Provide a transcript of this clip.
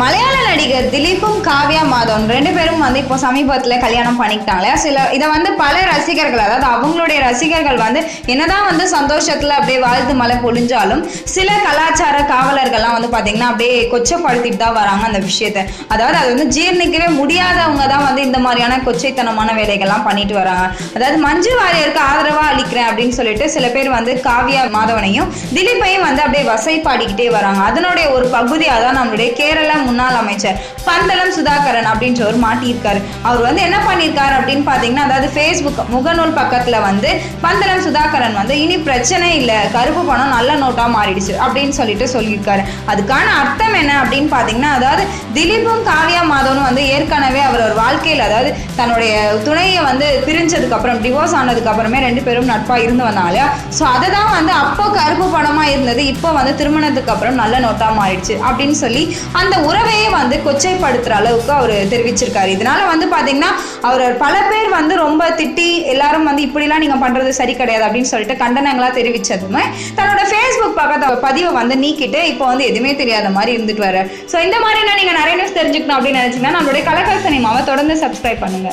மலையாள நடிகர் திலீப்பும் காவ்யா மாதவன் 2 பேரும் வந்து இப்போ சமீபத்தில் கல்யாணம் பண்ணிக்கிட்டாங்களே. இதை வந்து பல ரசிகர்கள், அதாவது அவங்களுடைய ரசிகர்கள் வந்து என்னதான் வந்து சந்தோஷத்துல அப்படியே வாழ்த்து மழை பொழிஞ்சாலும் சில கலாச்சார காவலர்கள்லாம் வந்து பாத்தீங்கன்னா அப்படியே கொச்சப்படுத்திட்டு தான் வராங்க அந்த விஷயத்த. அதாவது அது வந்து ஜீர்ணிக்கவே முடியாதவங்க தான் வந்து இந்த மாதிரியான கொச்சைத்தனமான வேலைகள்லாம் பண்ணிட்டு வராங்க. அதாவது மஞ்சு வாரியருக்கு ஆதரவா அளிக்கிறேன் அப்படின்னு சொல்லிட்டு சில பேர் வந்து காவ்யா மாதவனையும் திலீப்பையும் வந்து அப்படியே வசைப்பாடிக்கிட்டே வராங்க. அதனுடைய ஒரு பகுதியாக தான் நம்மளுடைய கேரள முன்னாள் அமைச்சர் பந்தளம் சுதாகரன் அப்படின்றவர் மாட்டியிருக்காரு. அவர் வந்து என்ன பண்ணியிருக்காரு அப்படின்னு பாத்தீங்கன்னா, அதாவது ஃபேஸ்புக் முகநூல் பக்கத்துல வந்து பந்தளம் சுதாகரன் வந்து இனி பிரச்சனை இல்லை, கருப்பு பணம் நல்ல நோட்டா மாறிடுச்சு அப்படின்னு சொல்லியிருக்காரு. அதுக்கான அர்த்தம் என்ன அப்படின்னு பாத்தீங்கன்னா, அதாவது திலீப்பும் காவ்யா மாதவனும் வந்து ஏற்கனவே அவர் ஒரு வாழ்க்கையில், அதாவது தன்னுடைய துணையை வந்து பிரிஞ்சதுக்கு அப்புறம், டிவோர்ஸ் ஆனதுக்கு அப்புறமே 2 பேரும் நட்பா இருந்து வந்தாங்க. ஸோ அதை தான் வந்து அப்போ கருப்பு பணமா இருந்தது, இப்போ வந்து திருமணத்துக்கு அப்புறம் நல்ல நோட்டா மாறிடுச்சு அப்படின்னு சொல்லி அந்த உறவையே வந்து கொச்சைப்படுத்துற அளவுக்கு அவர் தெரிவிச்சிருக்காரு. இதனால வந்து பாத்தீங்கன்னா அவர் பல பேர் வந்து ரொம்ப திட்டி எல்லாரும் வந்து இப்படிலாம் நீங்க பண்றது சரி கிடையாது அப்படின்னு சொல்லிட்டு கண்டனங்களா தெரிவிச்சதுமே தன்னோட ஃபேஸ்புக் பக்கத்து பதிவை வந்து நீக்கிட்டு இப்போ வந்து எதுவுமே தெரியாத மாதிரி இருந்துட்டு வர. ஸோ இந்த மாதிரி நீங்க நிறைய நியூஸ் தெரிஞ்சுக்கணும் அப்படின்னு நினைச்சீங்கன்னா நம்மளுடைய கலக்கல் சினிமாவை தொடர்ந்து சப்ஸ்கிரைப் பண்ணுங்க.